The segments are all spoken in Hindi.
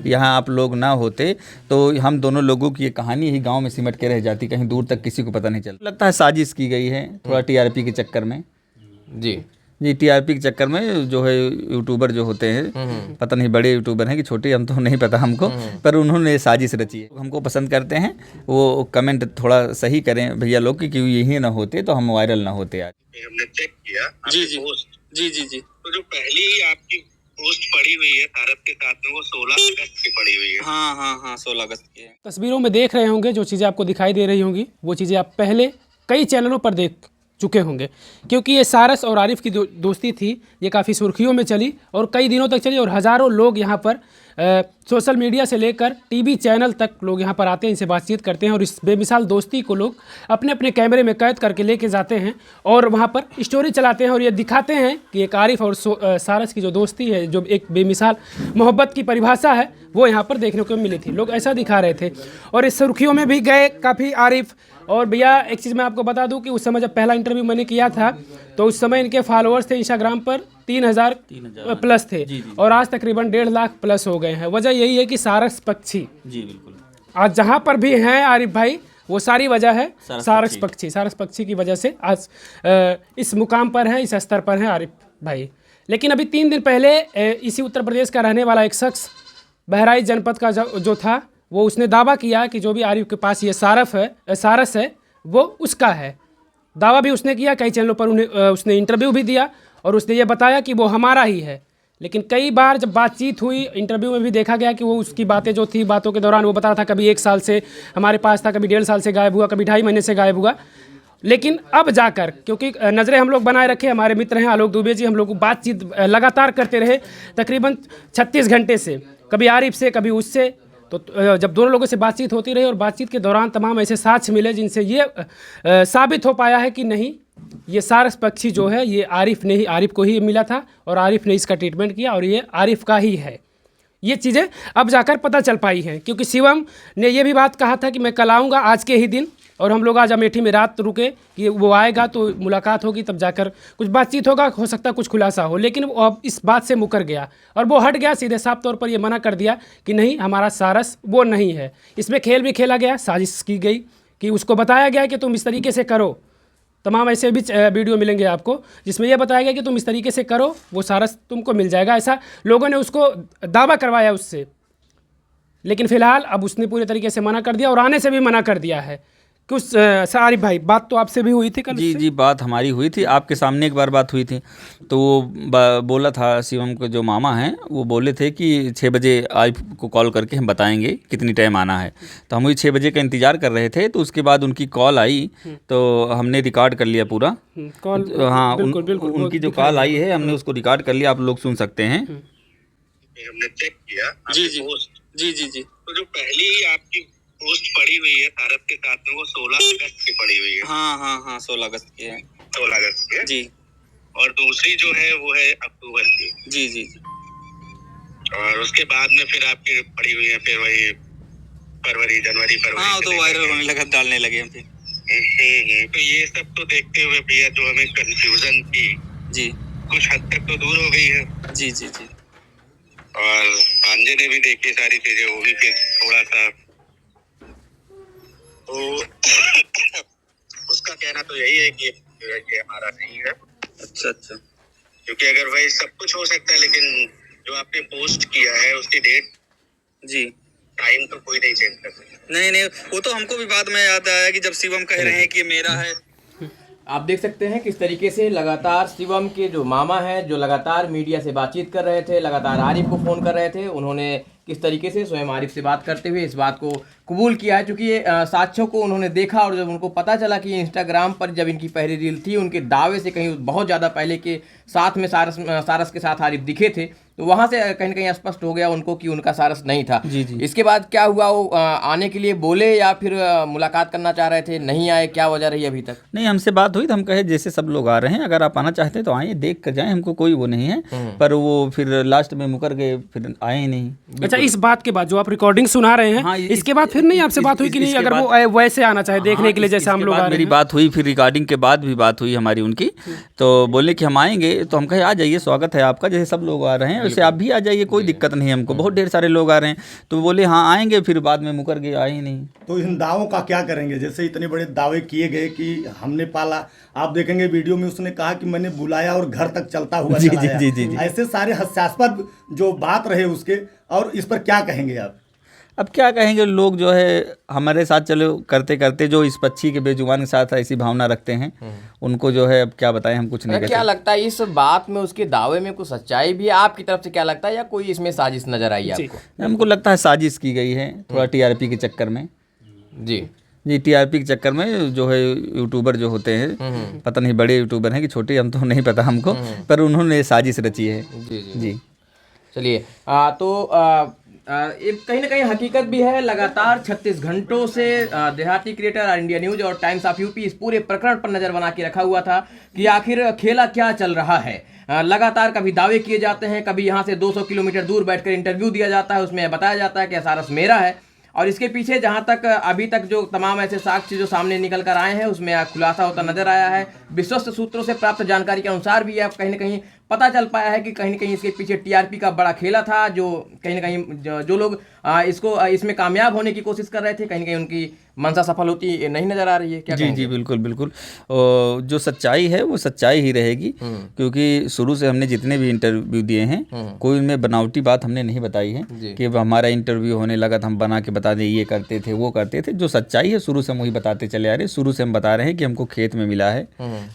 यहाँ आप लोग ना होते तो हम दोनों लोगों की ये कहानी ही गांव में सिमट के रह जाती, कहीं दूर तक किसी को पता नहीं चलता। लगता है साजिश की गई है थोड़ा टीआरपी के चक्कर में। जी टीआरपी के चक्कर में जो है यूट्यूबर जो होते हैं, पता नहीं बड़े यूट्यूबर हैं कि छोटे, हम तो नहीं पता हमको, पर उन्होंने साजिश रची है। हमको पसंद करते हैं वो कमेंट थोड़ा सही करें भैया लोग कि यही ना होते तो हम वायरल ना होते। आज हमने चेक किया जी तो जो पहली आपकी पोस्ट पड़ी हुई है भारत के साथ में वो 16 अगस्त की पड़ी हुई है। हाँ 16 अगस्त की है। तस्वीरों में देख रहे होंगे जो चीज़ें आपको दिखाई दे रही होंगी वो चीज़ें आप पहले कई चैनलों पर देख चुके होंगे, क्योंकि ये सारस और आरिफ की दोस्ती थी, ये काफ़ी सुर्खियों में चली और कई दिनों तक चली और हज़ारों लोग यहाँ पर सोशल मीडिया से लेकर टीवी चैनल तक लोग यहाँ पर आते हैं, इनसे बातचीत करते हैं और इस बेमिसाल दोस्ती को लोग अपने अपने कैमरे में कैद करके लेके जाते हैं और वहाँ पर स्टोरी चलाते हैं और ये दिखाते हैं कि एक आरिफ और सारस की जो दोस्ती है, जो एक बेमिसाल मोहब्बत की परिभाषा है, वो यहाँ पर देखने को मिली थी। लोग ऐसा दिखा रहे थे और इस सुर्खियों में भी गए काफ़ी आरिफ। और भैया एक चीज़ मैं आपको बता दूं कि उस समय जब पहला इंटरव्यू मैंने किया था तो उस समय इनके फॉलोअर्स थे इंस्टाग्राम पर 3000 प्लस थे और आज तकरीबन 1.5 लाख प्लस हो गए हैं। वजह यही है कि सारस पक्षी जी बिल्कुल आज जहाँ पर भी हैं आरिफ भाई, वो सारी वजह है सारस पक्षी की वजह से आज इस मुकाम पर है, इस स्तर पर है आरिफ भाई। लेकिन अभी 3 दिन पहले इसी उत्तर प्रदेश का रहने वाला एक शख्स बहराइच जनपद का जो था, वो उसने दावा किया कि जो भी आरिफ के पास ये सारस है वो उसका है। दावा भी उसने किया, कई चैनलों पर उसने इंटरव्यू भी दिया और उसने ये बताया कि वो हमारा ही है। लेकिन कई बार जब बातचीत हुई, इंटरव्यू में भी देखा गया कि वो उसकी बातें जो थी, बातों के दौरान वो बता था कभी 1 साल से हमारे पास था, कभी 1.5 साल से गायब हुआ, कभी 2.5 महीने से गायब हुआ। लेकिन अब जाकर, क्योंकि नज़रें हम लोग बनाए रखे, हमारे मित्र हैं आलोक दुबे जी, हम लोग बातचीत लगातार करते रहे तकरीबन 36 घंटे से, कभी आरिफ से कभी उससे। तो जब दोनों लोगों से बातचीत होती रही और बातचीत के दौरान तमाम ऐसे साक्ष्य मिले जिनसे ये साबित हो पाया है कि नहीं, ये सारस पक्षी जो है ये आरिफ को ही मिला था और आरिफ ने इसका ट्रीटमेंट किया और ये आरिफ का ही है। ये चीज़ें अब जाकर पता चल पाई हैं, क्योंकि शिवम ने ये भी बात कहा था कि मैं कल आऊँगा आज के ही दिन, और हम लोग आज अमेठी में रात रुके कि वो आएगा तो मुलाकात होगी, तब जाकर कुछ बातचीत होगा, हो सकता है कुछ खुलासा हो। लेकिन वो अब इस बात से मुकर गया और वो हट गया, सीधे साफ तौर पर ये मना कर दिया कि नहीं, हमारा सारस वो नहीं है। इसमें खेल भी खेला गया, साजिश की गई कि उसको बताया गया कि तुम इस तरीके से करो। तमाम ऐसे भी वीडियो मिलेंगे आपको जिसमें यह बताया गया कि तुम इस तरीके से करो, वो सारस तुमको मिल जाएगा। ऐसा लोगों ने उसको दावा करवाया उससे, लेकिन फ़िलहाल अब उसने पूरे तरीके से मना कर दिया और आने से भी मना कर दिया है। कुछ आरिफ भाई, बात तो आपसे भी हुई थी कल? जी बात हमारी हुई थी, आपके सामने एक बार बात हुई थी। तो वो बोला था, शिवम के जो मामा हैं वो बोले थे कि 6 बजे आरिफ को कॉल करके हम बताएंगे कितनी टाइम आना है। तो हम वही 6 बजे का इंतज़ार कर रहे थे। तो उसके बाद उनकी कॉल आई तो हमने रिकॉर्ड कर लिया पूरा कॉल। हाँ बिल्कुल, उनकी जो कॉल आई है हमने उसको रिकॉर्ड कर लिया, आप लोग सुन सकते हैं। हमने चेक किया जी तो जो पहली आपकी पोस्ट पड़ी हुई है भारत के साथ में वो 16 अगस्त की पड़ी हुई है। हाँ 16 अगस्त की है। 16 अगस्त की है जी। और दूसरी जो है वो है अक्टूबर की। जी और उसके बाद में फिर आपकी पड़ी हुई है फिर वही फरवरी। हाँ तो वायरल होने लगा, डालने लगे हम फिर। तो ये सब तो देखते हुए भैया जो हमें कंफ्यूजन थी जी कुछ हद तक तो दूर हो गई है। जी और भांजे ने भी देखी सारी चीजें, वो भी फिर थोड़ा सा तो उसका कहना तो यही है कि ये हमारा नहीं है। अच्छा क्योंकि अगर वही सब कुछ हो सकता है, लेकिन जो आपने पोस्ट किया है उसकी डेट जी टाइम तो कोई नहीं चेंज कर सकता। नहीं वो तो हमको भी बाद में याद आया कि जब शिवम कह रहे हैं कि मेरा है। आप देख सकते हैं किस तरीके से लगातार शिवम के जो मामा हैं, जो लगातार मीडिया से बातचीत कर रहे थे, लगातार आरिफ को फ़ोन कर रहे थे, उन्होंने किस तरीके से स्वयं आरिफ से बात करते हुए इस बात को कबूल किया है। चूँकि ये साक्ष्यों को उन्होंने देखा और जब उनको पता चला कि इंस्टाग्राम पर जब इनकी पहली रील थी, उनके दावे से कहीं बहुत ज़्यादा पहले के साथ में सारस के साथ आरिफ दिखे थे, तो वहाँ से कहीं ना कहीं स्पष्ट हो गया उनको कि उनका सारस नहीं था। जी इसके बाद क्या हुआ, वो आने के लिए बोले या फिर मुलाकात करना चाह रहे थे, नहीं आए, क्या वजह रही अभी तक? नहीं, हमसे बात हुई तो हम कहे जैसे सब लोग आ रहे हैं, अगर आप आना चाहते हैं तो आइए, देख कर जाएं, हमको कोई वो नहीं है। पर वो फिर लास्ट में मुकर गए, फिर आए ही नहीं। अच्छा, इस बात के बाद जो आप रिकॉर्डिंग सुना रहे हैं, इसके बाद फिर नहीं आपसे बात हुई कि नहीं, अगर वो वैसे आना चाहे देखने के लिए जैसे हम लोग आ रहे हैं? मेरी बात हुई, फिर रिकॉर्डिंग के बाद भी बात हुई हमारी उनकी, तो बोले कि हम आएंगे, तो हम कहे आ जाइए, स्वागत है आपका, जैसे सब लोग आ रहे हैं से आप भी आ जाइए, कोई दिक्कत नहीं हमको, बहुत ढेर सारे लोग आ रहे हैं। तो बोले हाँ आएंगे, फिर बाद में मुकर के आए ही नहीं। तो इन दावों का क्या करेंगे? जैसे इतने बड़े दावे किए गए कि हमने पाला, आप देखेंगे वीडियो में उसने कहा कि मैंने बुलाया और घर तक चलता हुआ चला आया। जी। ऐसे सारे हास्यास्पद जो बात रहे उसके, और इस पर क्या कहेंगे आप? अब क्या कहेंगे, लोग जो है हमारे साथ चलो करते करते जो इस पक्षी के बेजुबान के साथ ऐसी भावना रखते हैं, उनको जो है अब क्या बताएं, हम कुछ नहीं कहते। क्या लगता है इस बात में, उसके दावे में कुछ सच्चाई भी है आपकी तरफ से, क्या लगता है, या कोई इसमें साजिश नजर आई है आपको? हमको लगता है साजिश की गई है, थोड़ा टीआरपी के चक्कर में। जी टीआरपी के चक्कर में जो है यूट्यूबर जो होते हैं, पता नहीं बड़े यूट्यूबर हैं कि छोटे, हम तो नहीं पता हमको, पर उन्होंने साजिश रची है। जी चलिए कहीं ना कहीं हकीकत भी है। लगातार 36 घंटों से देहाती क्रिएटर और इंडिया न्यूज और टाइम्स ऑफ यूपी इस पूरे प्रकरण पर नजर बना के रखा हुआ था कि आखिर खेला क्या चल रहा है। लगातार कभी दावे किए जाते हैं, कभी यहाँ से 200 किलोमीटर दूर बैठकर इंटरव्यू दिया जाता है, उसमें बताया जाता है कि एसआरएस मेरा है। और इसके पीछे जहां तक अभी तक जो तमाम ऐसे साक्ष्य जो सामने निकल कर आए हैं, उसमें खुलासा होता नजर आया है। विश्वस्त सूत्रों से प्राप्त जानकारी के अनुसार भी अब कहीं ना कहीं पता चल पाया है कि कहीं ना कहीं इसके पीछे टीआरपी का बड़ा खेला था, जो कहीं ना कहीं जो लोग इसमें कामयाब होने की कोशिश कर रहे थे, कहीं ना कहीं उनकी मंशा सफल होती नहीं नजर आ रही है। क्या जी बिल्कुल जो सच्चाई है वो सच्चाई ही रहेगी, क्योंकि शुरू से हमने जितने भी इंटरव्यू दिए हैं, कोई उनमें बनावटी बात हमने नहीं बताई है कि हमारा इंटरव्यू होने लगा तो हम बना के बता दें ये करते थे वो करते थे। जो सच्चाई है शुरू से हम वही बताते चले आ रहे हैं। शुरू से हम बता रहे हैं कि हमको खेत में मिला है,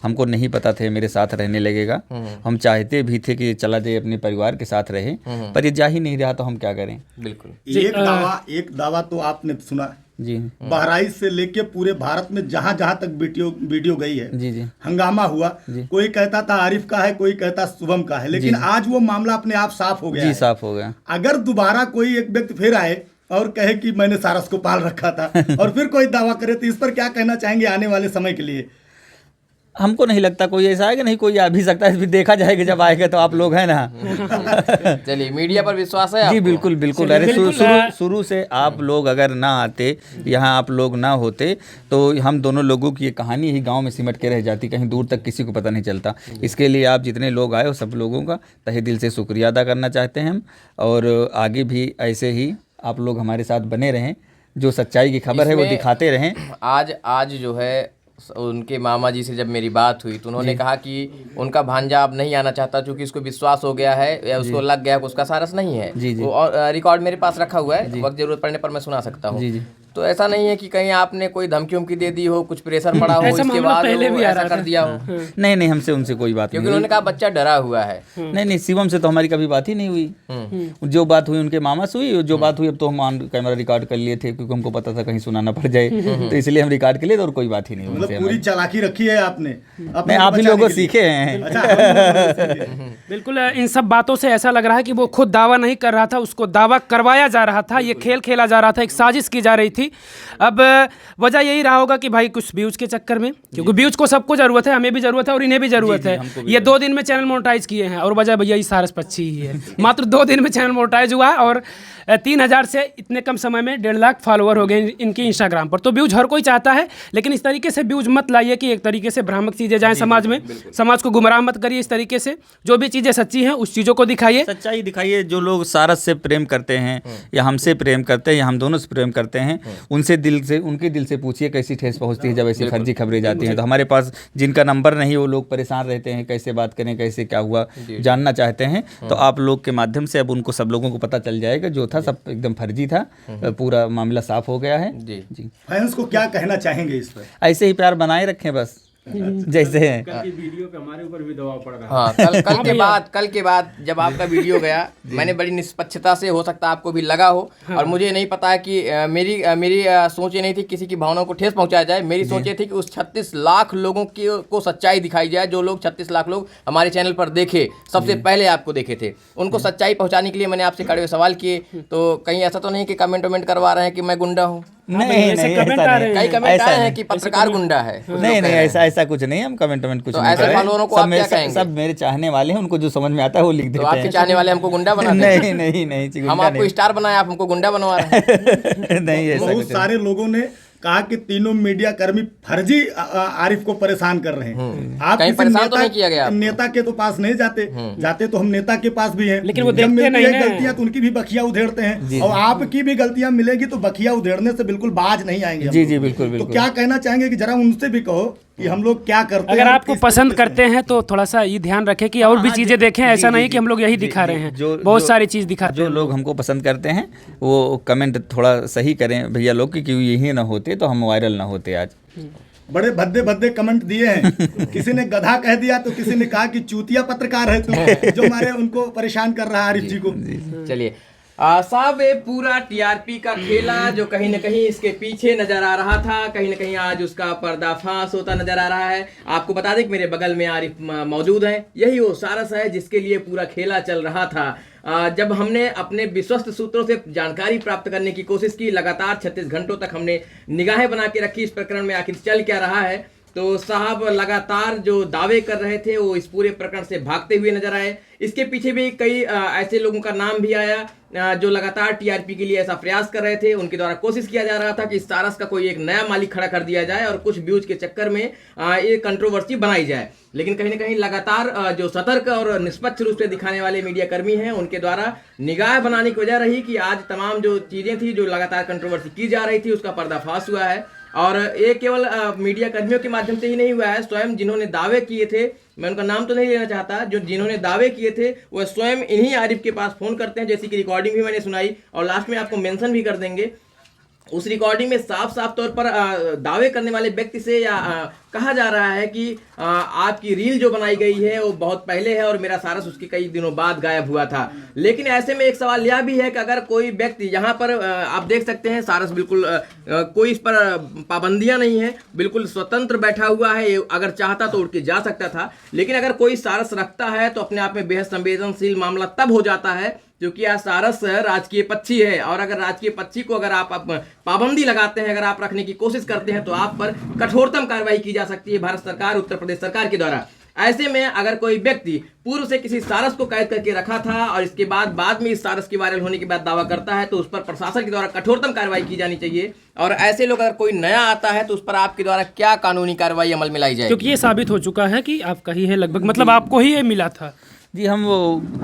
हमको नहीं पता था मेरे साथ रहने लगेगा, हम चाहते भी थे कि चला जाए अपने परिवार के साथ रहे, पर ये जा ही नहीं रहा, तो हम क्या करें। बिल्कुल एक दावा तो आपने सुना जी, बहराइच से लेके पूरे भारत में जहां जहां तक वीडियो गई है, जी हंगामा हुआ। कोई कहता था आरिफ का है, कोई कहता शुभम का है, लेकिन आज वो मामला अपने आप साफ हो गया जी, है। साफ हो गया। अगर दोबारा कोई एक व्यक्ति फिर आए और कहे कि मैंने सारस को पाल रखा था और फिर कोई दावा करे, तो इस पर क्या कहना चाहेंगे आने वाले समय के लिए? हमको नहीं लगता कोई ऐसा है कि नहीं, कोई आ भी सकता है, फिर देखा जाएगा जब आएगा, तो आप लोग हैं ना। चलिए, मीडिया पर विश्वास है जी आपको? बिल्कुल। अरे शुरू से आप लोग अगर ना आते, यहाँ आप लोग ना होते, तो हम दोनों लोगों की ये कहानी ही गांव में सिमट के रह जाती, कहीं दूर तक किसी को पता नहीं चलता। इसके लिए आप जितने लोग आए हो, सब लोगों का तहे दिल से शुक्रिया अदा करना चाहते हैं हम, और आगे भी ऐसे ही आप लोग हमारे साथ बने रहें, जो सच्चाई की खबर है वो दिखाते रहें। आज जो है उनके मामा जी से जब मेरी बात हुई, तो उन्होंने कहा कि उनका भांजा अब नहीं आना चाहता, क्योंकि उसको विश्वास हो गया है या उसको लग गया कि उसका सारस नहीं है। जी और रिकॉर्ड मेरे पास रखा हुआ है, वक्त जरूरत पड़ने पर मैं सुना सकता हूँ। तो ऐसा नहीं है कि कहीं आपने कोई धमकी उमकी दे दी हो, कुछ प्रेशर पड़ा हो, इसके बाद पहले भी ऐसा कर दिया हो? नहीं, हमसे उनसे कोई बात नहीं, क्योंकि उन्होंने कहा बच्चा डरा हुआ है। नहीं, शिवम से तो हमारी कभी बात ही नहीं हुई। जो बात हुई उनके मामा से हुई, जो बात हुई अब तो हम ऑन कैमरा रिकॉर्ड कर लिए थे, क्योंकि हमको पता था कहीं सुनाना पड़ जाए, तो इसलिए हम रिकॉर्ड कर लिए, और कोई बात ही नहीं हुई। पूरी चालाकी रखी है आपने, नहीं, आप ही लोगों सीखे हैं। बिल्कुल, इन सब बातों से ऐसा लग रहा है कि वो खुद दावा नहीं कर रहा था, उसको दावा करवाया जा रहा था, ये खेल खेला जा रहा था, एक साजिश की जा रही थी। अब वजह यही रहा होगा कि भाई कुछ व्यूज के चक्कर में, क्योंकि व्यूज को सबको जरूरत है, हमें भी जरूरत है और इन्हें भी जरूरत है। ये 2 दिन में चैनल मोनेटाइज किए हैं, और वजह भैया इस सारस पक्षी ही है। मात्र 2 दिन में चैनल मोनेटाइज हुआ है, और 3000 से इतने कम समय में 1.5 लाख फॉलोअर हो गए इनके इंस्टाग्राम पर। तो व्यूज हर कोई चाहता है, लेकिन इस तरीके से व्यूज मत लाइए कि एक तरीके से भ्रामक चीज़ें जाएं समाज में, समाज को गुमराह मत करिए इस तरीके से। जो भी चीज़ें सच्ची हैं उस चीज़ों को दिखाइए, सच्चाई दिखाइए। जो लोग सारस से प्रेम करते हैं, या हमसे प्रेम करते हैं, या हम दोनों से प्रेम करते हैं, उनके दिल से पूछिए कैसी ठेस पहुंचती है जब ऐसी फर्जी खबरें जाती हैं। तो हमारे पास जिनका नंबर नहीं, वो लोग परेशान रहते हैं, कैसे बात करें, कैसे क्या हुआ, जानना चाहते हैं। तो आप लोग के माध्यम से अब उनको सब लोगों को पता चल जाएगा, जो था सब एकदम फर्जी था, पूरा मामला साफ हो गया है। जी फैंस को क्या कहना चाहेंगे इस पर? ऐसे ही प्यार बनाए रखें बस, जैसे हैं। वीडियो पे हमारे ऊपर भी दबाव पड़ रहा है। हाँ, कल के बाद जब आपका वीडियो गया, मैंने बड़ी निष्पक्षता से, हो सकता है आपको भी लगा हो, और मुझे नहीं पता है कि मेरी सोच ये नहीं थी किसी की भावनाओं को ठेस पहुंचाया जाए। मेरी सोच ये थी कि उस 36 लाख लोगों को सच्चाई दिखाई जाए, जो लोग 36 लाख लोग हमारे चैनल पर देखे, सबसे पहले आपको देखे थे, उनको सच्चाई पहुंचाने के लिए मैंने आपसे कड़वे सवाल किए। तो कहीं ऐसा तो नहीं कि कमेंट करवा रहे हैं कि मैं गुंडा हूँ? नहीं, कई कमेंट आए हैं कि पत्रकार गुंडा है। नहीं, ऐसा कुछ नहीं, हम कमेंट कुछ तो नहीं ऐसे फॉलोअरों को आप क्या कहेंगे? सब मेरे चाहने वाले हैं, उनको जो समझ में आता है वो लिख देते हैं। तो आपके चाहने वाले हमको गुंडा बना देते हैं? नहीं, हम आपको स्टार बनाए, आप हमको गुंडा बनवा रहे हैं। नहीं, ऐसा बहुत सारे लोगों ने कहा कि तीनों मीडिया कर्मी फर्जी आरिफ को परेशान कर रहे हैं। आप कहीं किसी परेशान तो नहीं किया गया आपको? नेता के तो पास नहीं जाते, जाते तो हम नेता के पास भी हैं, लेकिन वो जब देखते मिलती नहीं है हैं। गलतियां तो उनकी भी बखिया उधेड़ते हैं, और आपकी भी गलतियां मिलेगी तो बखिया उधेड़ने से बिल्कुल बाज नहीं आएंगे हम जी लोग। जी बिल्कुल तो बिल्कुल। क्या कहना चाहेंगे कि जरा उनसे भी कहो कि हम लोग क्या करते हैं अगर और आपको किस पसंद तरीके से। करते हैं तो थोड़ा सा ये ध्यान रखें कि और भी चीज़ें देखें, ऐसा नहीं कि हम लोग यही दिखा रहे हैं, बहुत सारी चीज़ दिखाते जो हैं। लोग हमको पसंद करते हैं वो कमेंट थोड़ा सही करें भैया लोग, कि क्यों यही ना होते तो हम वायरल ना होते आज। बड़े भद्दे भद्दे कमेंट दिए हैं। किसी ने गधा कह दिया तो किसी ने कहा कि चूतिया पत्रकार है तू, जो हमारे उनको परेशान कर रहा है आरिफ जी को। चलिए साहब, ये पूरा टीआरपी का खेला जो कहीं ना कहीं इसके पीछे नजर आ रहा था, कहीं ना कहीं आज उसका पर्दाफाश होता नजर आ रहा है। आपको बता दें कि मेरे बगल में आरिफ मौजूद हैं, यही वो सारस है जिसके लिए पूरा खेला चल रहा था। जब हमने अपने विश्वस्त सूत्रों से जानकारी प्राप्त करने की कोशिश की, लगातार 36 घंटों तक हमने निगाहें बना के रखी इस प्रकरण में आखिर चल क्या रहा है, तो साहब लगातार जो दावे कर रहे थे वो इस पूरे प्रकरण से भागते हुए नजर आए। इसके पीछे भी कई ऐसे लोगों का नाम भी आया जो लगातार टीआरपी के लिए ऐसा प्रयास कर रहे थे। उनके द्वारा कोशिश किया जा रहा था कि इस सारस का कोई एक नया मालिक खड़ा कर दिया जाए और कुछ व्यूज के चक्कर में ये कंट्रोवर्सी बनाई जाए। लेकिन कहीं ना कहीं लगातार जो सतर्क और निष्पक्ष रूप से दिखाने वाले मीडिया कर्मी हैं, उनके द्वारा निगाह बनाने की वजह रही कि आज तमाम जो चीजें थी जो लगातार कंट्रोवर्सी की जा रही थी उसका पर्दाफाश हुआ है। और ये केवल मीडिया कर्मियों के माध्यम से ही नहीं हुआ है, स्वयं जिन्होंने दावे किए थे, मैं उनका नाम तो नहीं लेना चाहता, जो जिन्होंने दावे किए थे वह स्वयं इन्हीं आरिफ के पास फोन करते हैं, जैसी कि रिकॉर्डिंग भी मैंने सुनाई और लास्ट में आपको मेंशन भी कर देंगे। उस रिकॉर्डिंग में साफ साफ तौर पर दावे करने वाले व्यक्ति से कहा जा रहा है कि आपकी रील जो बनाई गई है वो बहुत पहले है और मेरा सारस उसके कई दिनों बाद गायब हुआ था। लेकिन ऐसे में एक सवाल यह भी है कि अगर कोई व्यक्ति यहाँ पर आप देख सकते हैं सारस बिल्कुल कोई इस पर पाबंदियां नहीं है, बिल्कुल स्वतंत्र बैठा हुआ है, ये अगर चाहता तो उड़ के जा सकता था। लेकिन अगर कोई सारस रखता है तो अपने आप में बेहद संवेदनशील मामला तब हो जाता है क्योंकि यह सारस राजकीय पक्षी है, और अगर राजकीय पक्षी को अगर आप पाबंदी लगाते हैं, अगर आप रखने की कोशिश करते हैं तो आप पर कठोरतम कार्रवाई की जा सकती है भारत सरकार, उत्तर प्रदेश सरकार के द्वारा। ऐसे में अगर कोई व्यक्ति पूर्व से किसी सारस को कैद करके रखा था और इसके बाद में इस सारस के वायरल होने के बाद दावा करता है तो उस पर प्रशासन के द्वारा कठोरतम कार्रवाई की जानी चाहिए। और ऐसे लोग अगर कोई नया आता है तो उस पर आपके द्वारा क्या कानूनी कार्रवाई अमल में लाई जाएगी? क्योंकि ये साबित हो चुका है कि आपका ही है लगभग, मतलब आपको ही ये मिला था। जी हम वो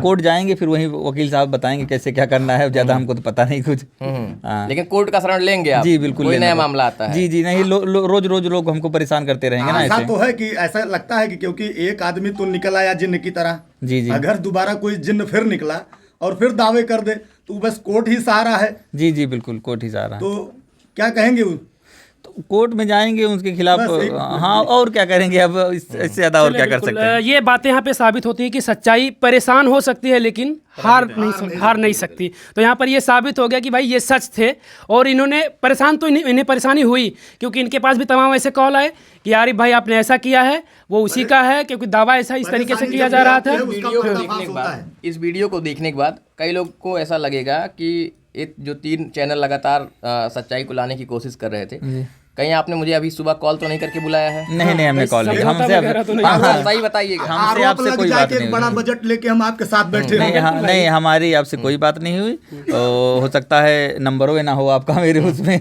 कोर्ट जाएंगे, फिर वहीं वकील साहब बताएंगे कैसे क्या करना है, ज़्यादा हमको तो पता नहीं कुछ। हाँ। लेकिन कोर्ट का शरण लेंगे आप? जी बिल्कुल, कोई लेना नया होगा। मामला आता है? जी जी नहीं, रोज रोज लोग हमको परेशान करते रहेंगे ना ऐसा ऐसे। तो है कि ऐसा लगता है कि क्योंकि एक आदमी तो निकल आया जिन्न की तरह, जी जी अगर दोबारा कोई जिन्न फिर निकला और फिर दावे कर दे तो बस कोर्ट ही सहारा है। जी जी बिल्कुल, कोर्ट ही सहारा है। तो क्या कहेंगे वो? तो कोर्ट में जाएंगे उनके खिलाफ। बस हाँ, और क्या करेंगे अब, इससे ज़्यादा और क्या कर सकते हैं। ये बातें यहाँ पे साबित होती है कि सच्चाई परेशान हो सकती है लेकिन हार नहीं सकती। तो यहाँ पर ये साबित हो गया कि भाई ये सच थे और इन्होंने परेशान तो इन्हें परेशानी हुई क्योंकि इनके पास भी तमाम ऐसे कॉल आए कि आरिफ भाई आपने ऐसा किया है, वो उसी का है, क्योंकि दावा ऐसा इस तरीके से किया जा रहा था। इस वीडियो को देखने के बाद कई लोग को ऐसा लगेगा कि ये जो 3 चैनल लगातार सच्चाई को लाने की कोशिश कर रहे थे, कहीं आपने मुझे अभी सुबह कॉल तो नहीं करके बुलाया है? नहीं हमने कॉल नहीं, हमसे सही बताइएगा। हमसे आपसे कोई बात नहीं बड़ा बजट लेके हम आपके साथ बैठे नहीं, हमारी आपसे कोई बात नहीं हुई। हो सकता है नंबरों में ना हो आपका मेरे उसमें।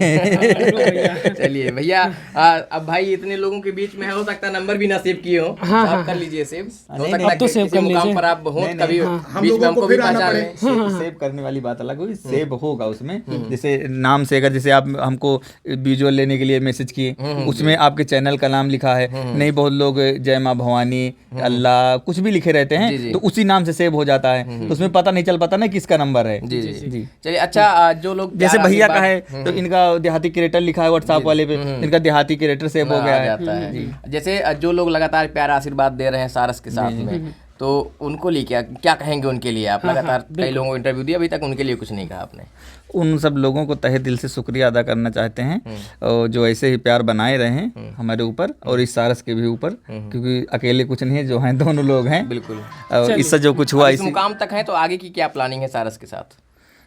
चलिए भैया, अब भाई इतने लोगों के बीच में है, हो सकता है नंबर भी ना सेव किए हो, आप कर लीजिए सेव। हो सकता है किसी मुकाम पर आप हो कभी बीच में हमको भी पहचान लें। सेव करने वाली बात अलग हुई, सेव होगा उसमें। जैसे नाम से अगर जैसे आप हमको विजुअल लेने के लिए मैसेज किए, उसमें आपके चैनल का नाम लिखा है, नहीं बहुत लोग जय माँ भवानी, अल्लाह कुछ भी लिखे रहते हैं, तो उसी नाम से सेव हो जाता है, तो उसमें पता नहीं चल पाता ना किसका नंबर है। जी जी जी। चलिए अच्छा, जो लोग जैसे भैया का है तो इनका देहाती क्रिएटर लिखा है व्हाट्सएप वाले पे, इनका देहाती क्रिएटर सेव हो गया है। जैसे जो लोग लगातार प्यार आशीर्वाद दे रहे हैं सारस के साथ में, तो उनको लिए क्या कहेंगे उनके लिए? आप लगातार कई लोगों को इंटरव्यू दिया, अभी तक उनके लिए कुछ नहीं कहा आपने। उन सब लोगों को तहे दिल से शुक्रिया अदा करना चाहते हैं और जो ऐसे ही प्यार बनाए रहे हैं हमारे ऊपर और इस सारस के भी ऊपर, क्योंकि अकेले कुछ नहीं है, जो हैं दोनों लोग हैं। बिल्कुल। और इससे जो कुछ हुआ इस मुकाम तक है तो आगे की क्या प्लानिंग है सारस के साथ?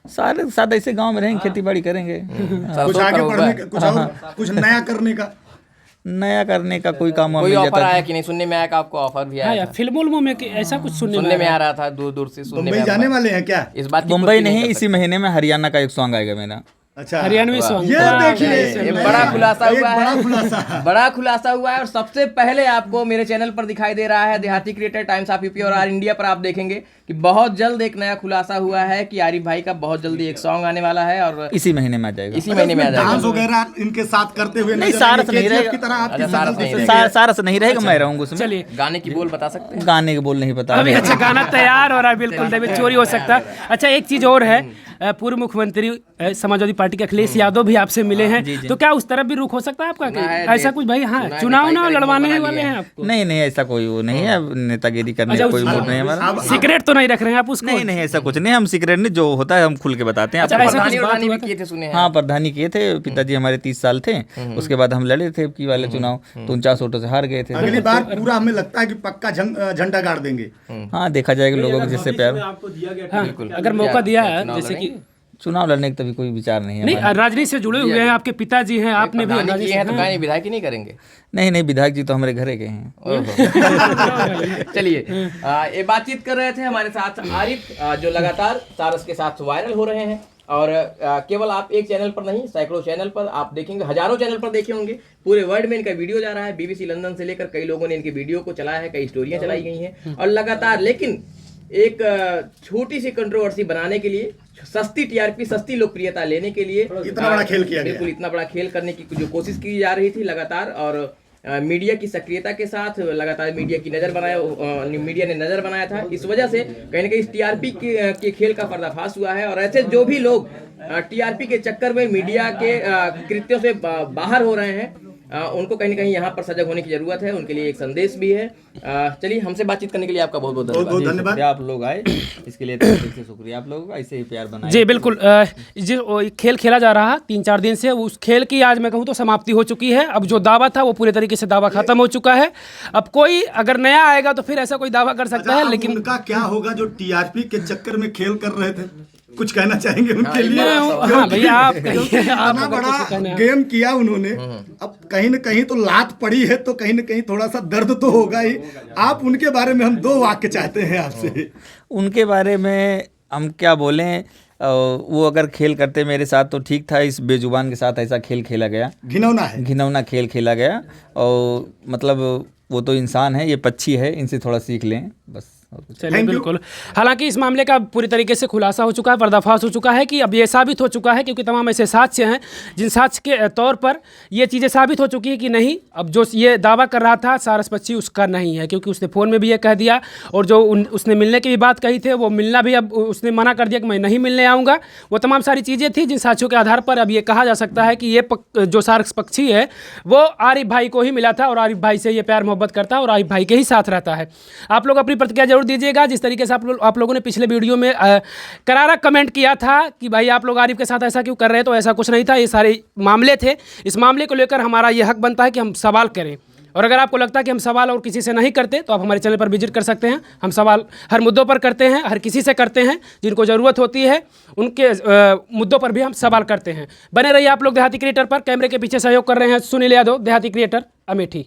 सारे साथ ऐसे गांव में रहेंगे, खेती बाड़ी करेंगे। कुछ आगे बढ़ने का, कुछ नया करने का, नया करने का कोई काम कोई ऑफर आया कि नहीं? सुनने में आया कि आपको ऑफर भी आया था? फिल्मों में ऐसा कुछ सुनने में आ रहा था, दूर दूर से सुनने में। जाने वाले हैं क्या? इस बात की मुंबई नहीं, इसी महीने में हरियाणा का एक सॉन्ग आएगा मेरा। अच्छा, हरियाणवी सॉन्ग। ये देखिए, ये बड़ा खुलासा एक हुआ है, बड़ा खुलासा। बड़ा खुलासा हुआ है। और सबसे पहले आपको मेरे चैनल पर दिखाई दे रहा है देहाती क्रिएटर टाइम्स ऑफ यूपी और आर इंडिया पर आप देखेंगे कि बहुत जल्द एक नया खुलासा हुआ है कि आरिफ भाई का बहुत जल्दी एक सॉन्ग आने वाला है और इसी महीने में आ जाएगा। इसी महीने में आ डांस जाएगा। वगैरह इनके साथ करते हुए नहीं, नजर सारस आएंगे, नहीं KGF रहेगा। की तरह आपकी अच्छा, सारस नहीं सारस रहेगा। सारस नहीं रहेगा, मैं रहूंगा उसमें। चलिए, गाने की बोल बता सकते हैं? गाने के बोल नहीं पता अभी अच्छा गाना तैयार हो रहा है, बिल्कुल देवी चोरी हो सकता है। अच्छा, एक चीज और है, पूर्व मुख्यमंत्री समाजवादी पार्टी के अखिलेश यादव भी आपसे मिले हैं, तो क्या उस तरफ भी रुख हो सकता है आपका? ऐसा कुछ भाई? हाँ, चुनाव ना लड़वाने वाले हैं आपको? नहीं नहीं, ऐसा कोई वो नहीं है, नेतागिरी करने का कोई मूड नहीं है हमारा। सीक्रेट तो नहीं रख रहे हैं आप उसको? नहीं नहीं, ऐसा कुछ नहीं, हम सीक्रेट नहीं, जो होता है हम खुल के बताते हैं। अच्छा, आपको ऐसा पता- कुछ बात प्रधानी हुआ भी किए थे सुने हैं। हाँ, प्रधानी किए थे, पिताजी हमारे 30 साल थे, उसके बाद हम लड़े थे की वाले चुनाव, तो 49 वोटों से हार गए थे। अगली बार पूरा हमें लगता है कि पक्का झंडा गाड़ देंगे। हाँ, देखा जाएगा लोगों को जिससे प्यार। आपको दिया गया हाँ, अगर मौका दिया है, जैसे कि चुनाव लड़ने का तभी कोई विचार नहीं है नहीं, हमारा। राजनीति से जुड़े हुए हैं, आपके पिताजी हैं, आपने भी प्रधानी किए हैं तो हाँ। गाने विधायक ही नहीं करेंगे? नहीं नहीं, विधायक जी तो हमारे घरे के हैं। चलिए, ये बातचीत कर रहे थे हमारे साथ आरिफ, जो लगातार सारस के साथ वायरल हो रहे हैं। और केवल आप एक चैनल पर नहीं, सैकड़ों चैनल पर आप देखेंगे, हजारों चैनल पर देखे होंगे, पूरे वर्ल्ड में इनका वीडियो जा रहा है। BBC लंदन से लेकर कई लोगों ने इनके वीडियो को चलाया है, कई स्टोरियां चलाई गई हैं और लगातार। लेकिन एक छोटी सी कंट्रोवर्सी बनाने के लिए, सस्ती TRP, सस्ती लोकप्रियता लेने के लिए इतना बड़ा खेल किया गया। बिल्कुल, इतना बड़ा खेल करने की जो कोशिश की जा रही थी लगातार, और मीडिया की सक्रियता के साथ लगातार मीडिया ने नजर बनाया था। इस वजह से कहीं ना कहीं इस TRP के खेल का पर्दाफाश हुआ है। और ऐसे जो भी लोग TRP के चक्कर में मीडिया के कृत्यों से बाहर हो रहे हैं, उनको कहीं ना कहीं यहाँ पर सजग होने की जरूरत है। उनके लिए एक संदेश भी है। चलिए, हमसे बातचीत करने के लिए आपका बहुत बहुत धन्यवाद। धन्यवाद। आप लोग आए, इसके लिए तहे दिल से शुक्रिया आप लोगों का, ऐसे ही प्यार बनाए। जी बिल्कुल, जो खेल खेला जा रहा 3-4 दिन से, उस खेल की आज मैं कहूँ तो समाप्ति हो चुकी है। अब जो दावा था वो पूरे तरीके से दावा खत्म हो चुका है। अब कोई अगर नया आएगा तो फिर ऐसा कोई दावा कर सकता है, लेकिन उनका क्या होगा जो TRP के चक्कर में खेल कर रहे थे? कुछ कहना चाहेंगे उनके लिए? हाँ भैया, आप कहिए, आप इतना अगर कुछ कहना बड़ा है। गेम किया उन्होंने, अब कहीं न कहीं तो लात पड़ी है, तो कहीं न कहीं थोड़ा सा दर्द तो होगा ही। आप उनके बारे में हम 2 वाक्य चाहते हैं आपसे। उनके बारे में हम क्या बोलें, वो अगर खेल करते मेरे साथ तो ठीक था, इस बेजुबान के साथ ऐसा खेल खेला गया, घिनौना है। घिनौना खेल खेला गया। और मतलब वो तो इंसान है, ये पक्षी है, इनसे थोड़ा सीख लें बस। चलिए बिल्कुल। हालांकि इस मामले का पूरी तरीके से खुलासा हो चुका है, पर्दाफाश हो चुका है कि अब ये साबित हो चुका है, क्योंकि तमाम ऐसे साक्ष्य हैं जिन साक्ष्य के तौर पर ये चीज़ें साबित हो चुकी है कि नहीं, अब जो ये दावा कर रहा था सारस पक्षी उसका नहीं है, क्योंकि उसने फ़ोन में भी ये कह दिया। और जो उसने मिलने की भी बात कही थी, वो मिलना भी अब उसने मना कर दिया कि मैं नहीं मिलने आऊँगा। वो तमाम सारी चीज़ें थी जिन साक्ष्यों के आधार पर अब ये कहा जा सकता है कि ये जो सारस पक्षी है वो आरिफ भाई को ही मिला था, और आरिफ भाई से ये प्यार मोहब्बत करता है और आरिफ भाई के ही साथ रहता है। आप लोग अपनी प्रतिक्रिया जरूर दीजिएगा। जिस तरीके से आप लोगों ने पिछले वीडियो में करारा कमेंट किया था कि भाई आप लोग आरिफ के साथ ऐसा क्यों कर रहे हैं, तो ऐसा कुछ नहीं था, ये सारे मामले थे। इस मामले को लेकर हमारा ये हक बनता है कि हम सवाल करें, और अगर आपको लगता है कि हम सवाल और किसी से नहीं करते तो आप हमारे चैनल पर विजिट कर सकते हैं। हम सवाल हर मुद्दों पर करते हैं, हर किसी से करते हैं, जिनको ज़रूरत होती है उनके मुद्दों पर भी हम सवाल करते हैं। बने रहिए आप लोग देहाती क्रिएटर पर। कैमरे के पीछे सहयोग कर रहे हैं सुनील यादव, देहाती क्रिएटर, अमेठी।